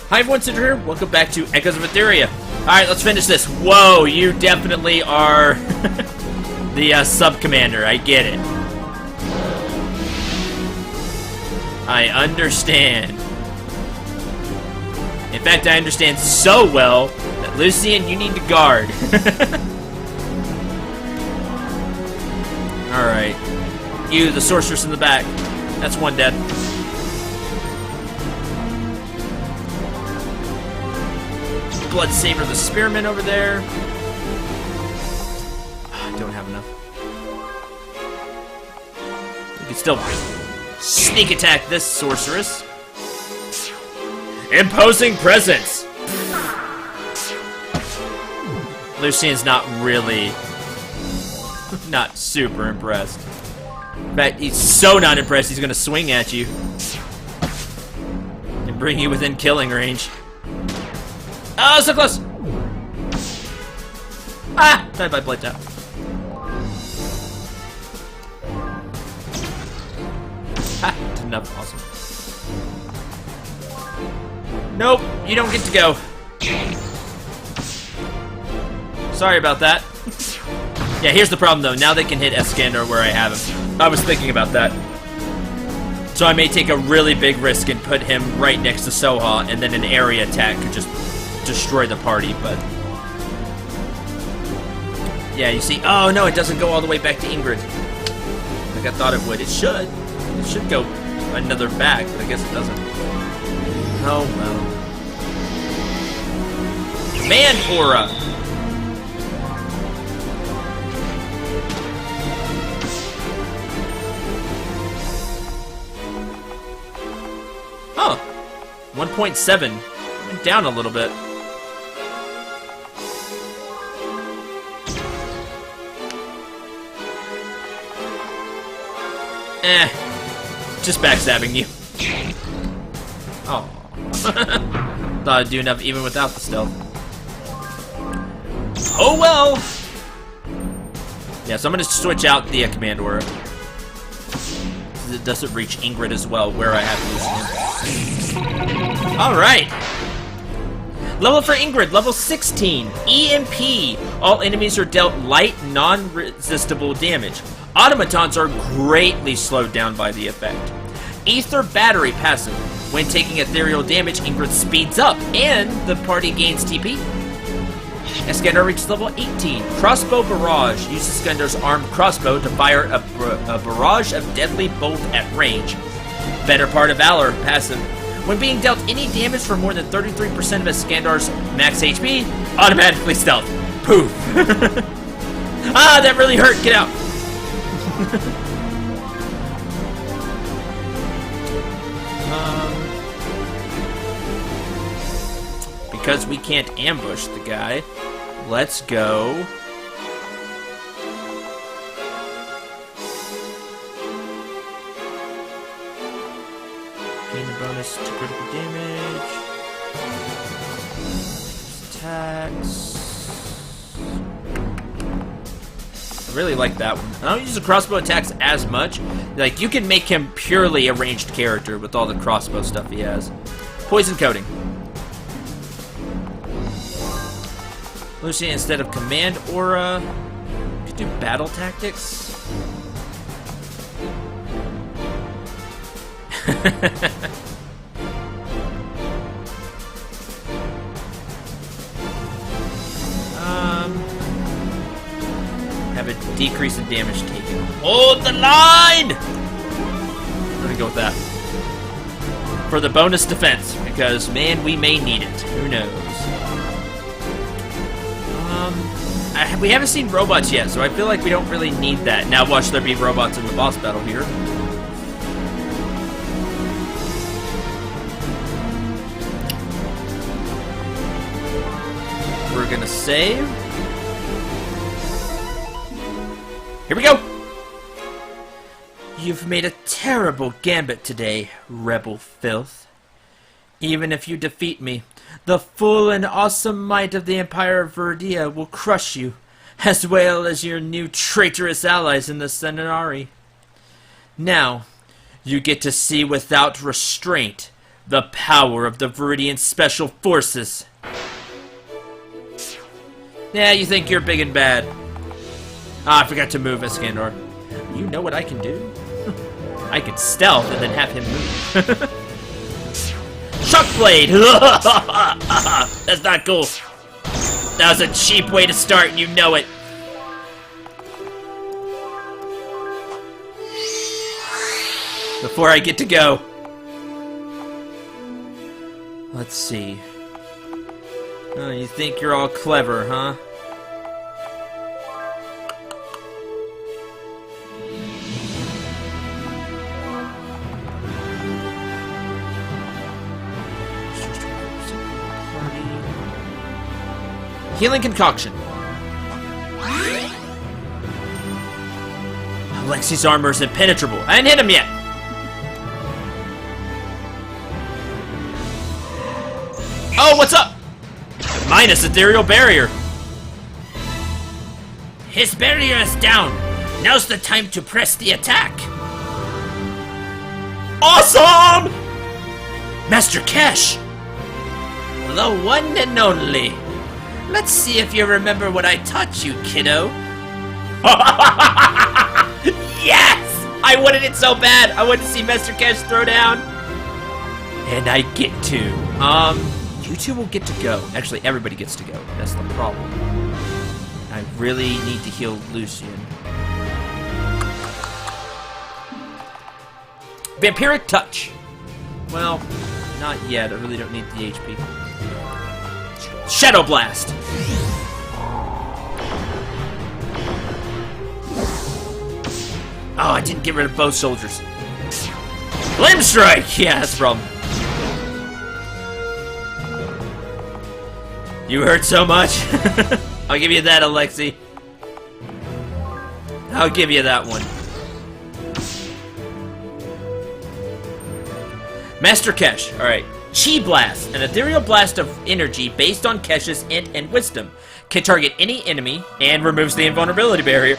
Hi everyone, Cendril here. Welcome back to Echoes of Aetheria. Alright, let's finish this. Whoa, you definitely are the sub-commander. I get it. I understand. In fact, I understand so well that Lucian, you need to guard. Alright. You, the sorceress in the back. That's one dead. Blood Saber, the spearman over there. I don't have enough. We can still sneak attack this sorceress. Imposing presence. Lucian's not really, not super impressed. In fact, he's so not impressed he's gonna swing at you and bring you within killing range. Oh, so close! Ah! Died by blade tap. Ha! Did enough. Awesome. Nope, you don't get to go. Sorry about that. Yeah, here's the problem though. Now they can hit Iskander where I have him. I was thinking about that. So I may take a really big risk and put him right next to Soha, and then an area attack could just destroy the party, but yeah, you see, oh no, it doesn't go all the way back to Ingrid like I thought it would. It should go another back, but I guess it doesn't. Oh well. Man aura. Huh. 1.7 went down a little bit. Just backstabbing you. Oh. Thought I'd do enough even without the stealth. Oh well! Yeah, so I'm gonna switch out the command aura. It doesn't reach Ingrid as well, where I have Lucian. Alright! Level for Ingrid, level 16. EMP. All enemies are dealt light, non-resistible damage. Automatons are greatly slowed down by the effect. Ether Battery passive. When taking ethereal damage, Ingrid speeds up, and the party gains TP. Iskander reaches level 18. Crossbow Barrage. Use Iskander's armed crossbow to fire a barrage of deadly bolt at range. Better Part of Valor passive. When being dealt any damage for more than 33% of Iskander's max HP, automatically stealth. Poof. Ah, that really hurt. Get out. Because we can't ambush the guy, let's go. Gain a bonus to critical damage. Attacks. I really like that one. I don't use the crossbow attacks as much. Like, you can make him purely a ranged character with all the crossbow stuff he has. Poison coating. Lucian, instead of command aura, you could do battle tactics. Have a decrease in damage taken. Hold the line! I'm gonna go with that. For the bonus defense, because, man, we may need it. Who knows? We haven't seen robots yet, so I feel like we don't really need that. Now watch there be robots in the boss battle here. We're gonna save. Here we go! You've made a terrible gambit today, rebel filth. Even if you defeat me, the full and awesome might of the Empire of Verdia will crush you, as well as your new traitorous allies in the Cendril. Now, you get to see without restraint The power of the Viridian Special Forces. Yeah, you think you're big and bad. Ah, I forgot to move, Iskandar. You know what I can do? I could stealth and then have him move. Shockblade! That's not cool. That was a cheap way to start, and you know it. Before I get to go. Let's see. Oh, you think you're all clever, huh? Healing concoction. Alexi's armor is impenetrable. I didn't hit him yet. Oh, what's up? Minus ethereal barrier. His barrier is down. Now's the time to press the attack. Awesome! Master Kesh. The one and only. Let's see if you remember what I taught you, kiddo. Yes! I wanted it so bad. I wanted to see Master Kesh throw down. And I get to. You two will get to go. Actually, everybody gets to go. That's the problem. I really need to heal Lucian. Vampiric Touch. Well, not yet. I really don't need the HP. Shadow Blast. Oh, I didn't get rid of both soldiers. Limb Strike! Yeah, that's the problem. You hurt so much. I'll give you that, Alexi. I'll give you that one. Master Kesh. Alright. Chi Blast. An ethereal blast of energy based on Kesh's int and wisdom. Can target any enemy and removes the invulnerability barrier.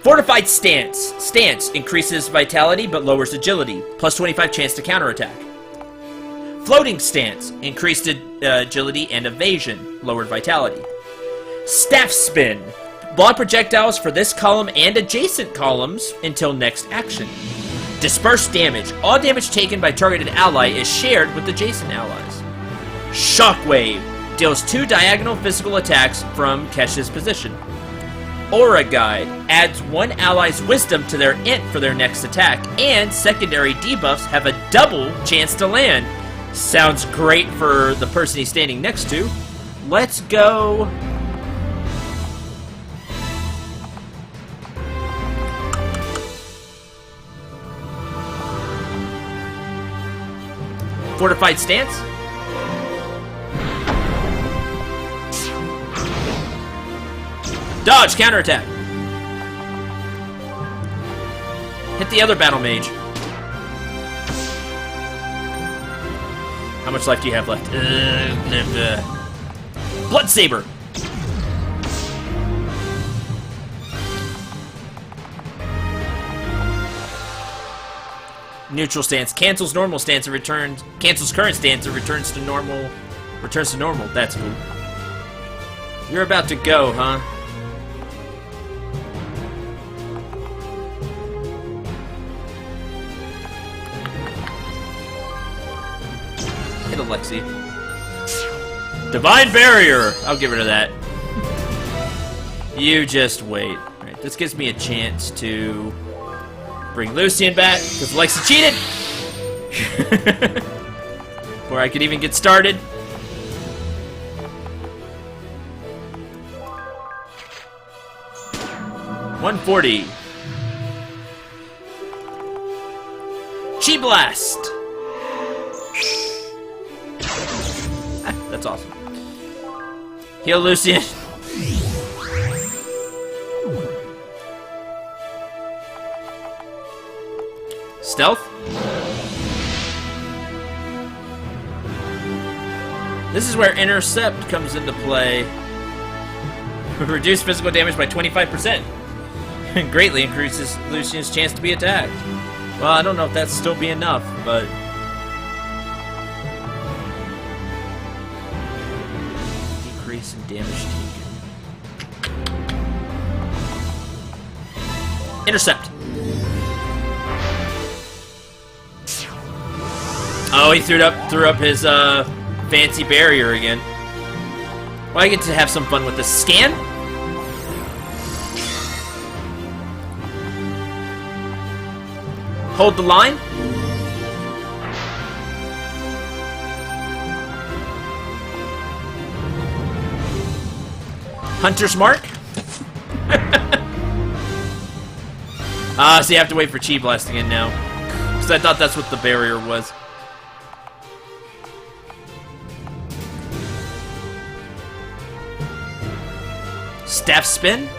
Fortified Stance. Stance increases vitality but lowers agility. Plus 25 chance to counterattack. Floating Stance. Increased agility and evasion. Lowered vitality. Staff Spin. Block projectiles for this column and adjacent columns until next action. Disperse damage. All damage taken by targeted ally is shared with adjacent allies. Shockwave. Deals 2 diagonal physical attacks from Kesh's position. Aura Guide. Adds 1 ally's wisdom to their int for their next attack, and secondary debuffs have a double chance to land. Sounds great for the person he's standing next to. Let's go. Fortified Stance. Dodge, counterattack. Hit the other battle mage. How much life do you have left? Blood Saber. Neutral stance. Cancels normal stance and returns. Cancels current stance and returns to normal. Returns to normal. That's cool. You're about to go, huh? Hit Alexi. Divine Barrier! I'll get rid of that. You just wait. Alright, this gives me a chance to bring Lucian back, because Alexi cheated! Before I could even get started. $140. Chi Blast! That's awesome. Heal Lucian. Stealth? This is where Intercept comes into play. Reduce physical damage by 25%. Greatly increases Lucian's chance to be attacked. Well, I don't know if that's still be enough, but Decent damage taken. Intercept. Oh, he threw up his fancy barrier again. Well, I get to have some fun with this. Scan. Hold the line. Hunter's mark. So you have to wait for Chi Blast again now. Because I thought that's what the barrier was. Staff spin.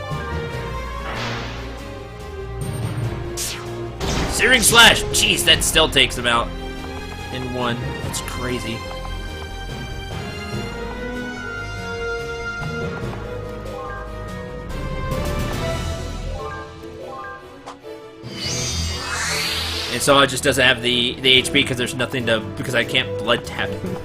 Searing Slash! Jeez, that still takes him out in one. That's crazy. And so it just doesn't have the HP because there's nothing to... because I can't blood tap him.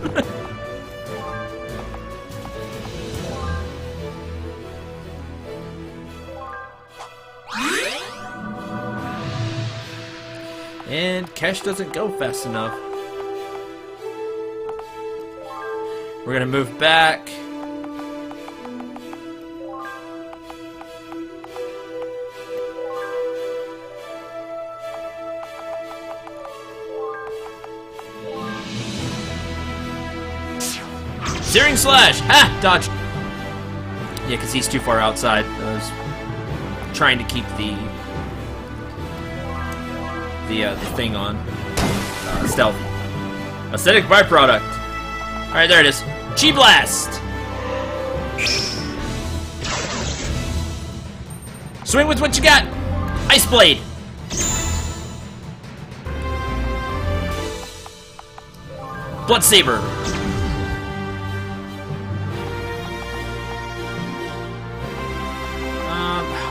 And Cash doesn't go fast enough. We're gonna move back. Searing Slash! Ha! Dodge! Yeah, because he's too far outside. I was trying to keep the thing on. Stealth. Aesthetic byproduct. Alright, there it is. Chi Blast! Swing with what you got! Ice Blade! Blood Saber!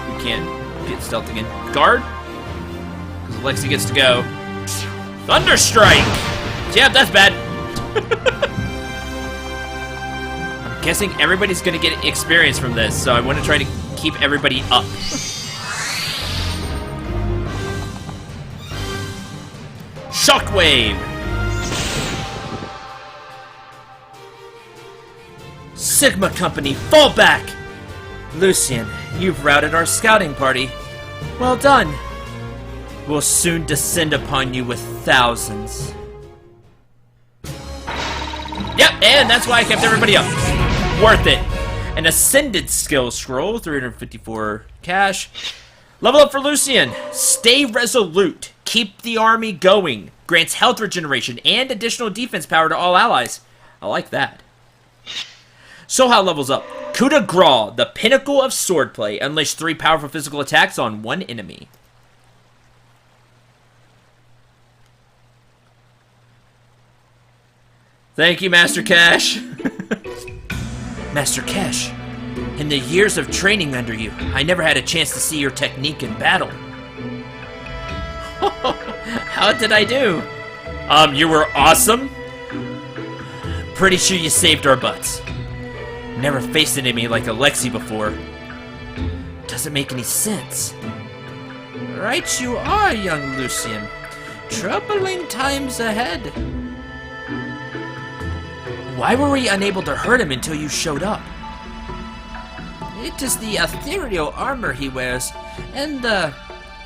We can't get stealth again. Guard? Lexi gets to go. Thunderstrike! Yeah, that's bad. I'm guessing everybody's gonna get experience from this, so I want to try to keep everybody up. Shockwave! Sigma Company, fall back! Lucian, you've routed our scouting party. Well done. We'll soon descend upon you with thousands. Yep, and that's why I kept everybody up. Worth it. An Ascended Skill Scroll, 354 cash. Level up for Lucian. Stay resolute. Keep the army going. Grants health regeneration and additional defense power to all allies. I like that. Soha levels up. Coup de Grace, the pinnacle of swordplay. Unleash 3 powerful physical attacks on 1 enemy. Thank you, Master Cash. Master Cash, in the years of training under you, I never had a chance to see your technique in battle. How did I do? You were awesome. Pretty sure you saved our butts. Never faced an enemy like Alexi before. Doesn't make any sense. Right you are, young Lucian. Troubling times ahead. Why were we unable to hurt him until you showed up? It is the ethereal armor he wears, and the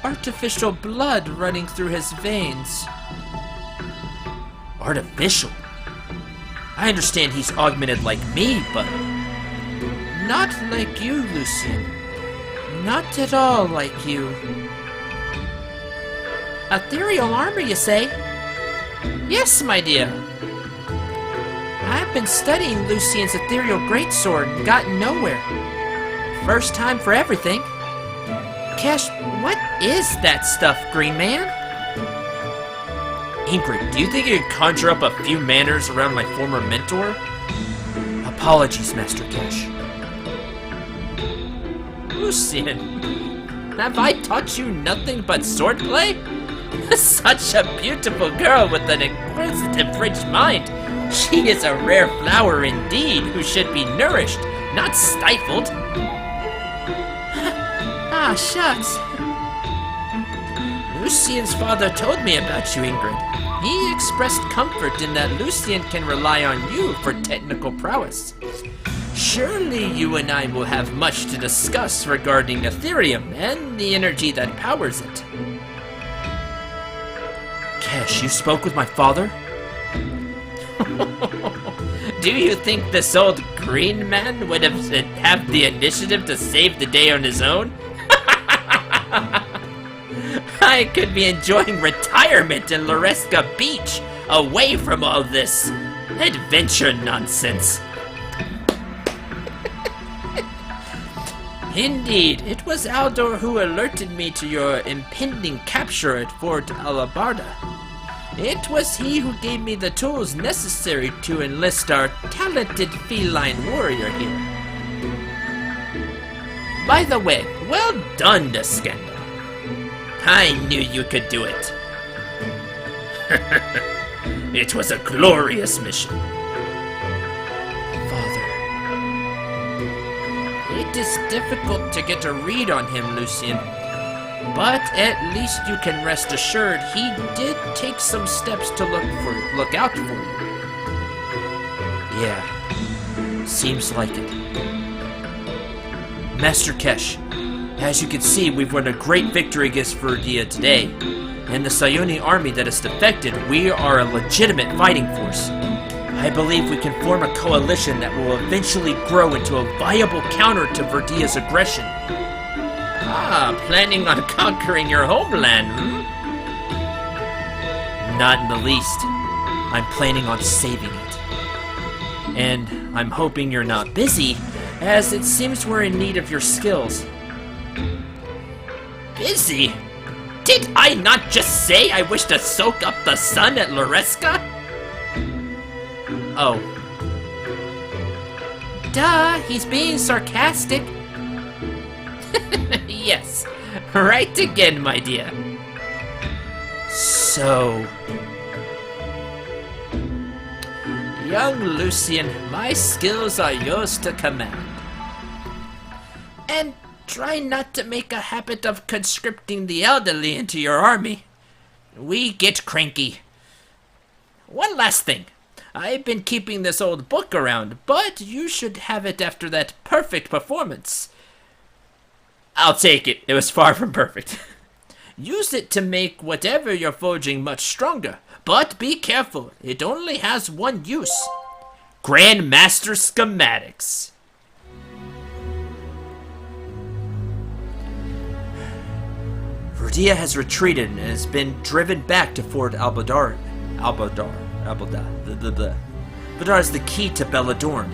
artificial blood running through his veins. Artificial? I understand he's augmented like me, but... not like you, Lucian. Not at all like you. Ethereal armor, you say? Yes, my dear. I've been studying Lucian's ethereal greatsword and gotten nowhere. First time for everything. Cash, what is that stuff, Green Man? Ingrid, do you think you could conjure up a few manners around my former mentor? Apologies, Master Cash. Lucian, have I taught you nothing but swordplay? Such a beautiful girl with an inquisitive, rich mind. She is a rare flower indeed, who should be nourished, not stifled. Ah, shucks. Lucian's father told me about you, Ingrid. He expressed comfort in that Lucian can rely on you for technical prowess. Surely you and I will have much to discuss regarding Aetherium and the energy that powers it. Kesh, you spoke with my father? Do you think this old green man would have the initiative to save the day on his own? I could be enjoying retirement in Loresca Beach, away from all this adventure nonsense. Indeed, it was Aldor who alerted me to your impending capture at Fort Alabarda. It was he who gave me the tools necessary to enlist our talented feline warrior here. By the way, well done, Descenda. I knew you could do it. It was a glorious mission. Father. It is difficult to get a read on him, Lucian. But at least you can rest assured he did take some steps to look out for you. Yeah, seems like it. Master Kesh, as you can see, we've won a great victory against Verdia today. And the Psioni army that is defected, we are a legitimate fighting force. I believe we can form a coalition that will eventually grow into a viable counter to Verdia's aggression. Ah, planning on conquering your homeland, Not in the least. I'm planning on saving it. And I'm hoping you're not busy, as it seems we're in need of your skills. Busy? Did I not just say I wish to soak up the sun at Loresca? Oh. Duh, he's being sarcastic. Yes, right again, my dear. So... Young Lucian, my skills are yours to command. And try not to make a habit of conscripting the elderly into your army. We get cranky. One last thing. I've been keeping this old book around, but you should have it after that perfect performance. I'll take it. It was far from perfect. Use it to make whatever you're forging much stronger. But be careful. It only has one use. Grandmaster Schematics. Verdia has retreated and has been driven back to Fort Albadar. Albadar is the key to Belladorn.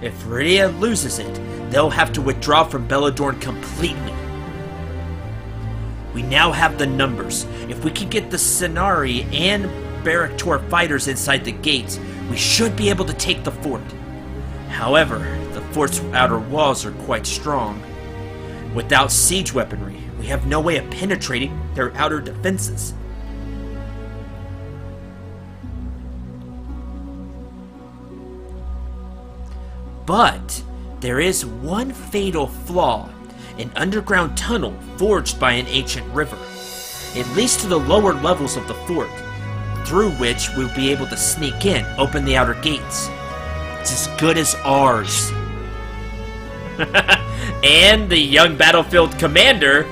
If Verdia loses it, they'll have to withdraw from Belladorn completely. We now have the numbers. If we can get the Cenari and Barrack-Tor fighters inside the gates, we should be able to take the fort. However, the fort's outer walls are quite strong. Without siege weaponry, we have no way of penetrating their outer defenses. But there is one fatal flaw, an underground tunnel forged by an ancient river. It leads to the lower levels of the fort, through which we'll be able to sneak in, open the outer gates. It's as good as ours. And the young battlefield commander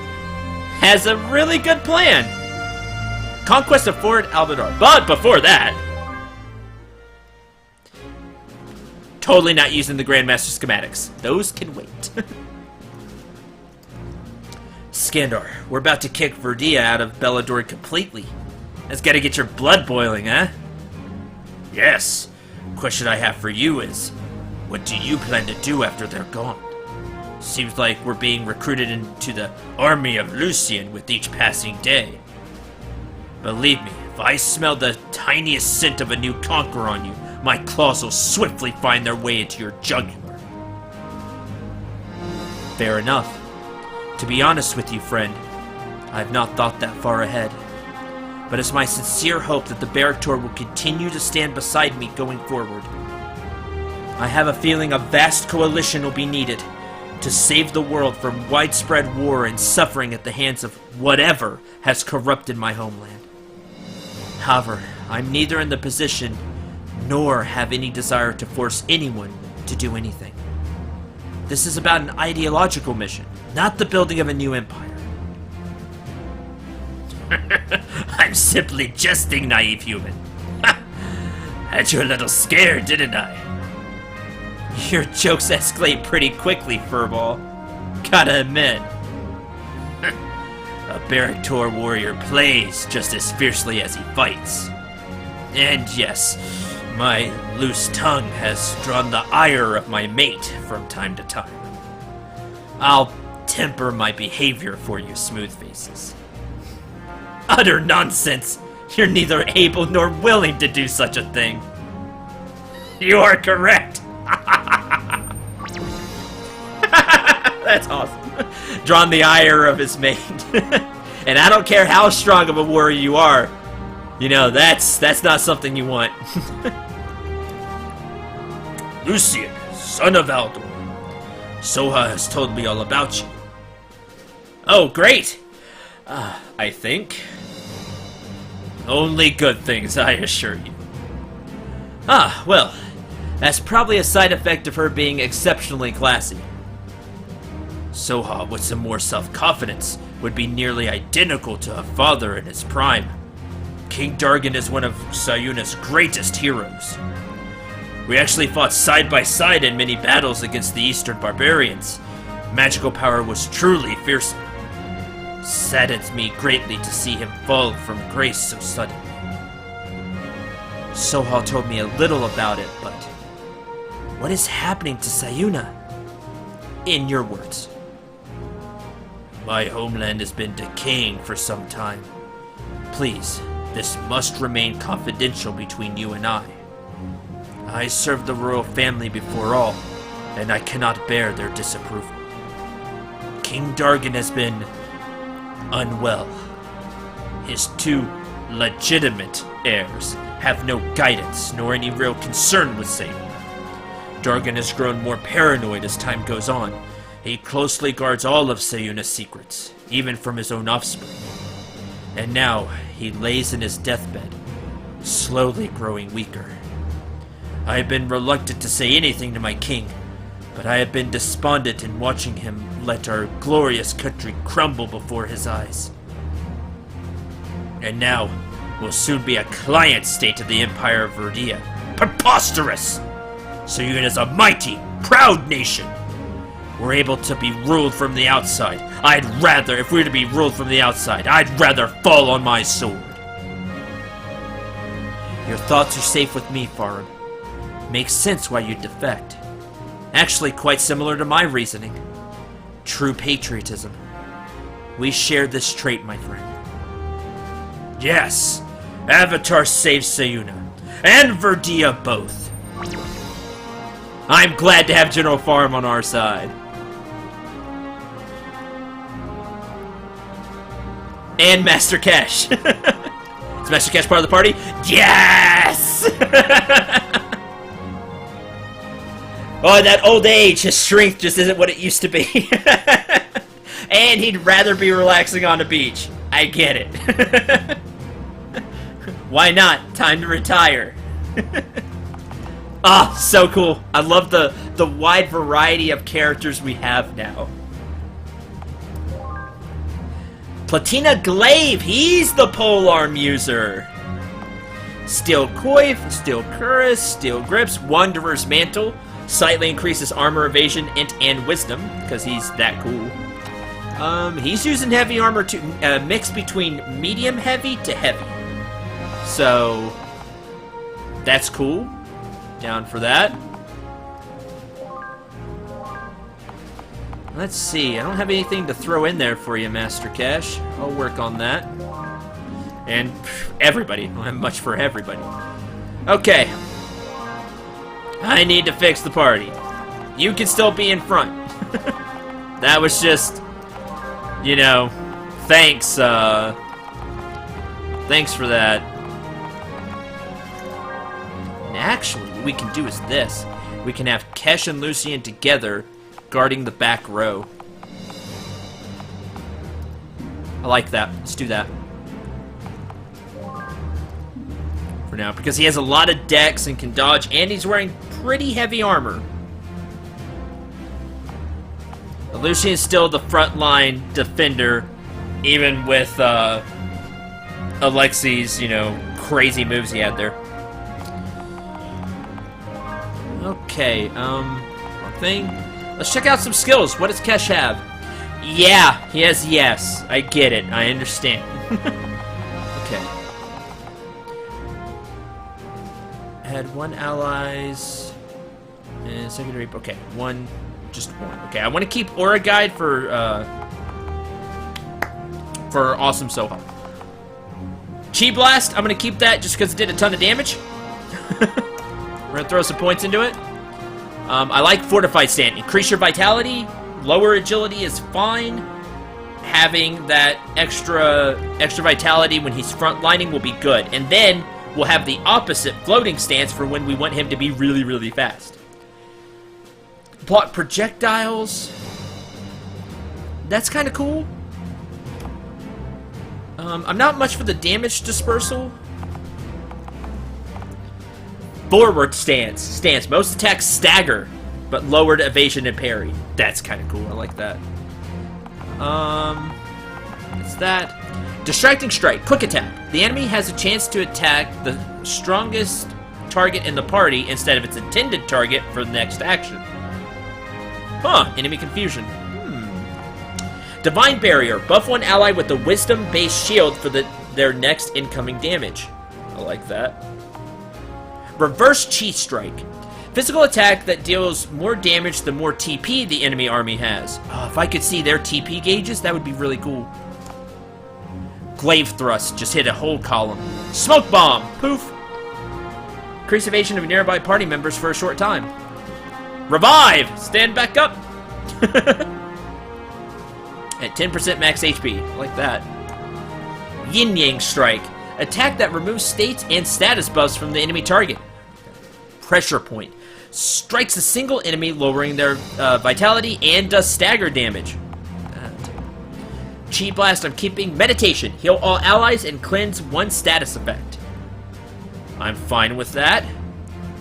has a really good plan. Conquest of Fort Albadar. But before that, totally not using the Grandmaster Schematics. Those can wait. Skandar, we're about to kick Verdia out of Belladorn completely. That's gotta get your blood boiling, huh? Yes. Question I have for you is, what do you plan to do after they're gone? Seems like we're being recruited into the army of Lucian with each passing day. Believe me, if I smell the tiniest scent of a new conqueror on you, my claws will swiftly find their way into your jugular. Fair enough. To be honest with you, friend, I've not thought that far ahead. but it's my sincere hope that the Beraktor will continue to stand beside me going forward. I have a feeling a vast coalition will be needed to save the world from widespread war and suffering at the hands of whatever has corrupted my homeland. However, I'm neither in the position nor have any desire to force anyone to do anything. This is about an ideological mission, not the building of a new empire. I'm simply jesting, naive human. Had you a little scared, didn't I? Your jokes escalate pretty quickly, Furball. Gotta admit. A Beraktor warrior plays just as fiercely as he fights. And yes, my loose tongue has drawn the ire of my mate from time to time. I'll temper my behavior for you smooth faces. Utter nonsense! You're neither able nor willing to do such a thing. You are correct! That's awesome. Drawn the ire of his mate. And I don't care how strong of a warrior you are. You know, that's not something you want. Lucian, son of Aldor. Soha has told me all about you. Oh, great! I think. Only good things, I assure you. Ah, well, that's probably a side effect of her being exceptionally classy. Soha, with some more self-confidence, would be nearly identical to her father in his prime. King Dargan is one of Sayuna's greatest heroes. We actually fought side by side in many battles against the Eastern barbarians. Magical power was truly fearsome. Saddens me greatly to see him fall from grace so suddenly. Soha told me a little about it, but what is happening to Sayuna? In your words. My homeland has been decaying for some time. Please, this must remain confidential between you and I. I served the royal family before all, and I cannot bear their disapproval. King Dargan has been unwell. His two legitimate heirs have no guidance nor any real concern with Sayuna. Dargan has grown more paranoid as time goes on. He closely guards all of Sayuna's secrets, even from his own offspring. And now he lays in his deathbed, slowly growing weaker. I have been reluctant to say anything to my king, but I have been despondent in watching him let our glorious country crumble before his eyes. And now, we'll soon be a client state of the Empire of Verdia. Preposterous! Sayuna is a mighty, proud nation. We're able to be ruled from the outside. If we were to be ruled from the outside, I'd rather fall on my sword. Your thoughts are safe with me, Farum. Makes sense why you'd defect. Actually, quite similar to my reasoning. True patriotism. We share this trait, my friend. Yes, Avatar saves Sayuna, and Verdia both. I'm glad to have General Farum on our side. And Master Cash. Is Master Cash part of the party? Yes! Oh, that old age, his strength just isn't what it used to be. And he'd rather be relaxing on the beach. I get it. Why not? Time to retire. Ah, so cool. I love the wide variety of characters we have now. Platina Glaive, he's the polearm user. Steel Coif, Steel Cuirass, Steel Grips, Wanderer's Mantle. Slightly increases armor evasion, int, and wisdom, because he's that cool. He's using heavy armor to mix between medium heavy to heavy. So, that's cool. Down for that. Let's see, I don't have anything to throw in there for you, Master Cash. I'll work on that. And everybody, I don't have much for everybody. Okay. I need to fix the party. You can still be in front. That was just, you know, thanks, Thanks for that. And actually, what we can do is this. We can have Kesh and Lucian together guarding the back row. I like that. Let's do that. For now, because he has a lot of dex and can dodge, and he's wearing pretty heavy armor. Lucian is still the frontline defender, even with Alexi's, you know, crazy moves he had there. Okay, one thing. Let's check out some skills. What does Kesh have? Yeah, he has yes. I get it. I understand. Okay. Had 1 allies and secondary. Okay, just one. Okay, I want to keep Aura Guide for awesome Soha. Chi Blast, I'm gonna keep that just because it did a ton of damage. We're gonna throw some points into it. I like Fortified Stand. Increase your vitality. Lower agility is fine. Having that extra vitality when he's frontlining will be good. And then we'll have the opposite floating stance for when we want him to be really, really fast. Block projectiles. That's kind of cool. I'm not much for the damage dispersal. Forward stance. Most attacks stagger, but lowered evasion and parry. That's kind of cool. I like that. What's that? Distracting Strike. Quick attack. The enemy has a chance to attack the strongest target in the party instead of its intended target for the next action. Huh. Enemy confusion. Divine Barrier. Buff one ally with the Wisdom-based shield for their next incoming damage. I like that. Reverse Chi Strike. Physical attack that deals more damage the more TP the enemy army has. If I could see their TP gauges, that would be really cool. Glaive Thrust. Just hit a whole column. Smoke Bomb. Poof. Increase evasion of nearby party members for a short time. Revive. Stand back up. At 10% max HP. I like that. Yin Yang Strike. Attack that removes states and status buffs from the enemy target. Pressure Point. Strikes a single enemy, lowering their vitality and does stagger damage. Chi Blast, I'm keeping. Meditation. Heal all allies and cleanse one status effect. I'm fine with that.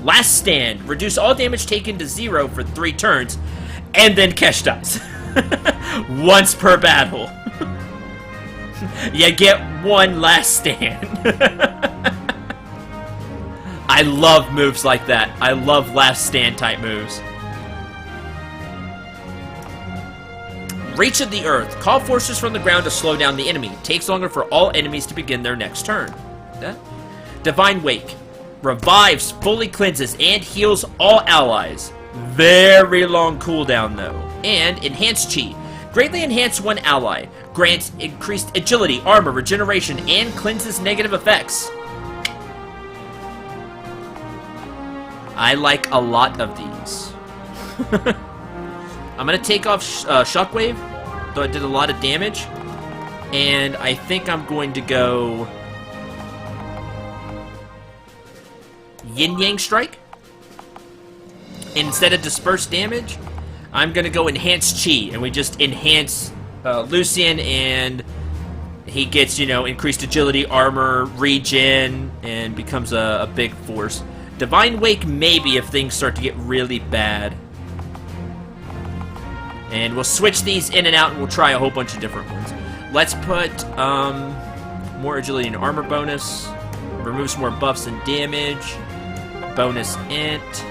Last Stand. Reduce all damage taken to 0 for 3 turns. And then Kesh dies. Once per battle. You get one Last Stand. I love moves like that. I love Last Stand type moves. Reach of the Earth. Call forces from the ground to slow down the enemy. Takes longer for all enemies to begin their next turn. That. Divine Wake. Revives, fully cleanses, and heals all allies. Very long cooldown though. And Enhanced Chi. Greatly enhance one ally. Grants increased agility, armor, regeneration, and cleanses negative effects. I like a lot of these. I'm going to take off Shockwave, though it did a lot of damage. And I think I'm going to go Yin Yang Strike. Instead of Disperse Damage, I'm going to go Enhanced Chi, and we just enhance Lucian, and he gets, you know, increased agility, armor, regen, and becomes a big force. Divine Wake maybe if things start to get really bad. And we'll switch these in and out, and we'll try a whole bunch of different ones. Let's put more agility and armor bonus. Remove some more buffs and damage. Bonus int.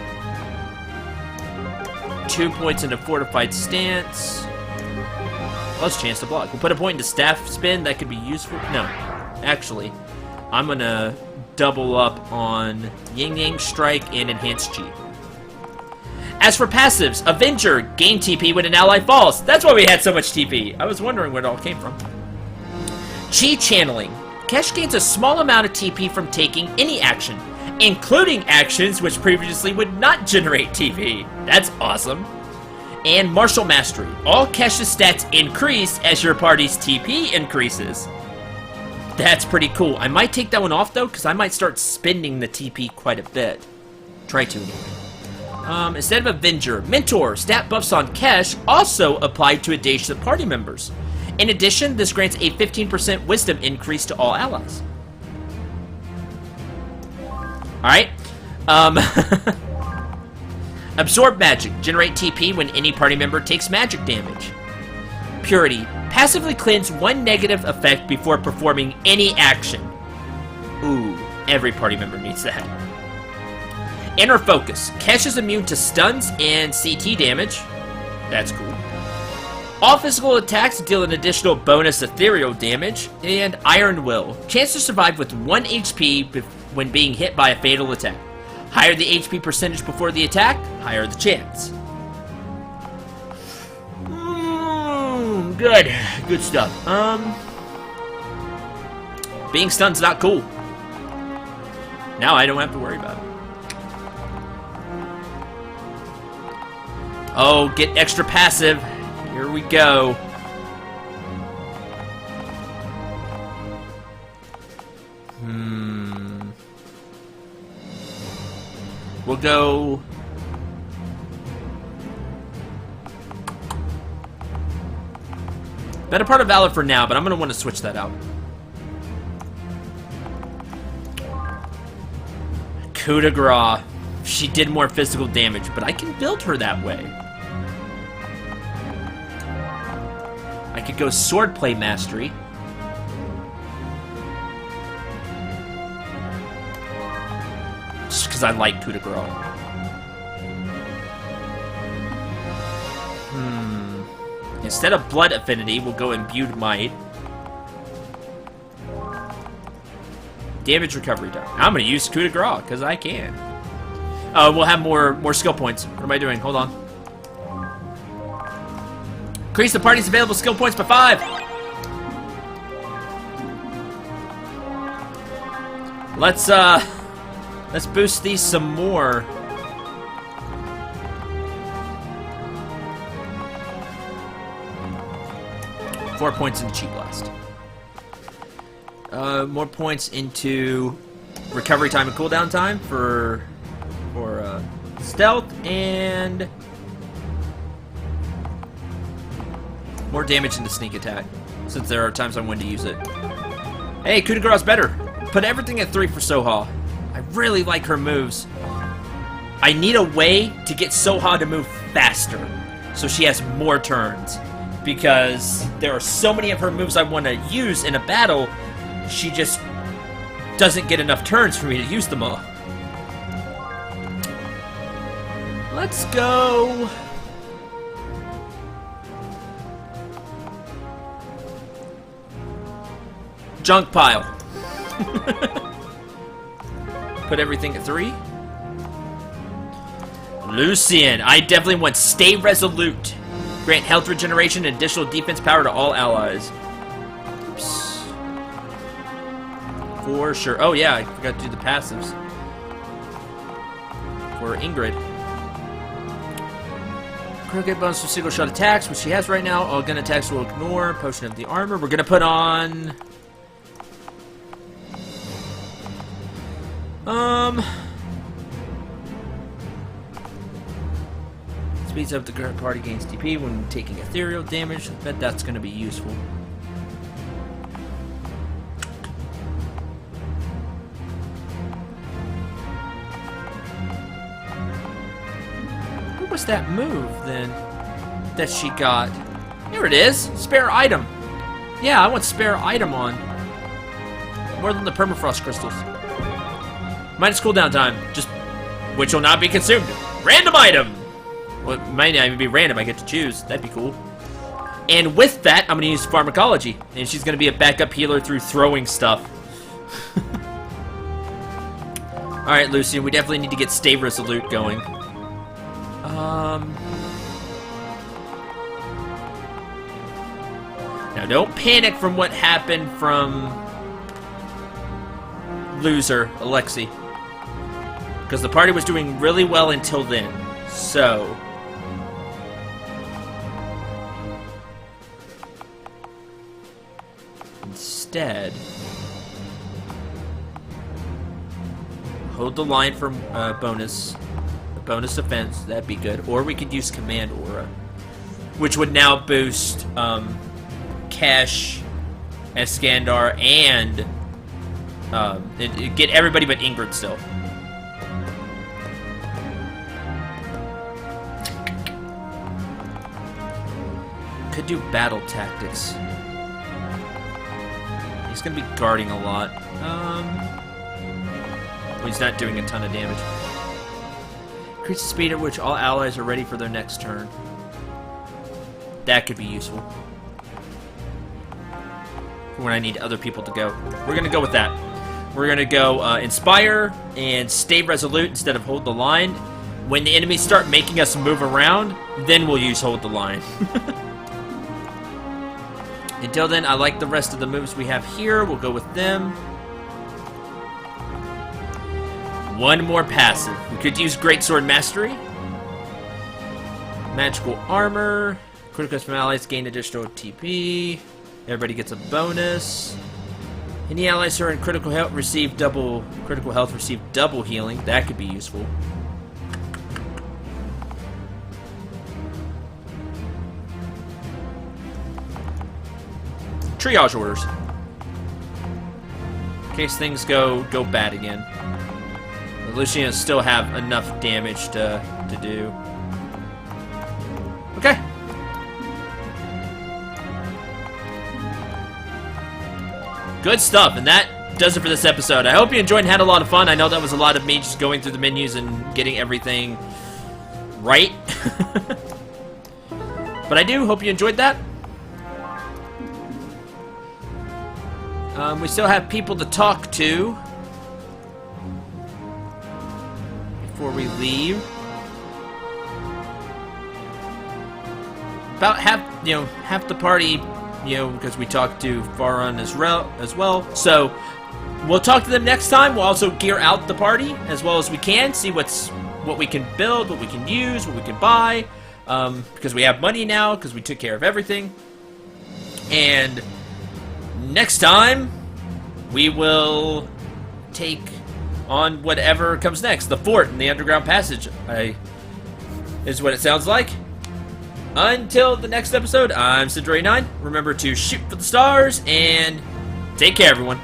2 points into Fortified Stance. Plus chance to block. We'll put a point into Staff Spin. That could be useful. No. Actually, I'm going to double up on Yin Yang Strike and Enhanced Chi. As for passives, Avenger. Gain TP when an ally falls. That's why we had so much TP. I was wondering where it all came from. Chi Channeling. Kesh gains a small amount of TP from taking any action, including actions which previously would not generate TP. That's awesome. And Martial Mastery. All Kesh's stats increase as your party's TP increases. That's pretty cool. I might take that one off, though, because I might start spending the TP quite a bit. Try to, anyway. Instead of Avenger, Mentor, stat buffs on Kesh also apply to adjacent party members. In addition, this grants a 15% wisdom increase to all allies. Alright. Absorb magic. Generate TP when any party member takes magic damage. Purity. Passively cleanse one negative effect before performing any action. Ooh, every party member needs that. Inner Focus. Kesh is immune to stuns and CT damage. That's cool. All physical attacks deal an additional bonus ethereal damage. And Iron Will. Chance to survive with 1 HP when being hit by a fatal attack. Higher the HP percentage before the attack, higher the chance. Good. Good stuff. Being stun's not cool. Now I don't have to worry about it. Oh, get extra passive. Here we go. We'll go... Better Part of Valor for now, but I'm going to want to switch that out. Coup de grace. She did more physical damage, but I can build her that way. I could go Swordplay Mastery. Just because I like coup de grace. Instead of Blood Affinity, we'll go Imbued Might. Damage recovery time. I'm going to use coup de grace, because I can. We'll have more skill points. What am I doing? Hold on. Increase the party's available skill points by 5. Let's boost these some more. Four points into Chi Blast. More points into recovery time and cooldown time for stealth, and more damage into sneak attack, since there are times I want to use it. Hey, coup de grace better. Put everything at 3 for Soha. I really like her moves. I need a way to get Soha to move faster, so she has more turns. Because there are so many of her moves I want to use in a battle, she just doesn't get enough turns for me to use them all. Let's go... Junk pile. Put everything at 3. Lucian. I definitely want Stay Resolute. Grant health regeneration and additional defense power to all allies. Oops. For sure. Oh yeah, I forgot to do the passives. For Ingrid. Critical get bonus for single shot attacks, which she has right now. All gun attacks will ignore. Potion of the armor. We're gonna put on... Speeds up the current party gains TP when taking ethereal damage. I bet that's going to be useful. What was that move then that she got? Here it is. Spare item. Yeah, I want spare item on. More than the permafrost crystals. Minus cooldown time, just which will not be consumed. Random item. Well, it might not even be random. I get to choose. That'd be cool. And with that, I'm gonna use pharmacology, and she's gonna be a backup healer through throwing stuff. All right, Lucian, we definitely need to get Stay Resolute going. Now, don't panic from what happened from Loser Alexi. Because the party was doing really well until then. So... instead... Hold the line for bonus defense. That'd be good. Or we could use Command Aura, which would now boost Kesh, Iskandar, and it'd get everybody but Ingrid still. Could do battle tactics. He's gonna be guarding a lot. Well, he's not doing a ton of damage. Increase the speed at which all allies are ready for their next turn. That could be useful. When I need other people to go. We're gonna go with that. We're gonna go Inspire and stay resolute instead of Hold the Line. When the enemies start making us move around, then we'll use Hold the Line. Until then, I like the rest of the moves we have here. We'll go with them. One more passive. We could use Greatsword Mastery. Magical Armor. Critical from allies gain additional TP. Everybody gets a bonus. Any allies who are in critical health receive double healing. That could be useful. Triage orders. In case things go bad again. The Lucians still have enough damage to do. Okay. Good stuff, and that does it for this episode. I hope you enjoyed and had a lot of fun. I know that was a lot of me just going through the menus and getting everything right. But I do hope you enjoyed that. We still have people to talk to before we leave. About half the party, because we talked to Farun as well. So we'll talk to them next time. We'll also gear out the party as well as we can, see what we can build, what we can use, what we can buy, because we have money now, because we took care of everything. And next time, we will take on whatever comes next. The fort and the underground passage is what it sounds like. Until the next episode, I'm Cendril 9. Remember to shoot for the stars, and take care, everyone.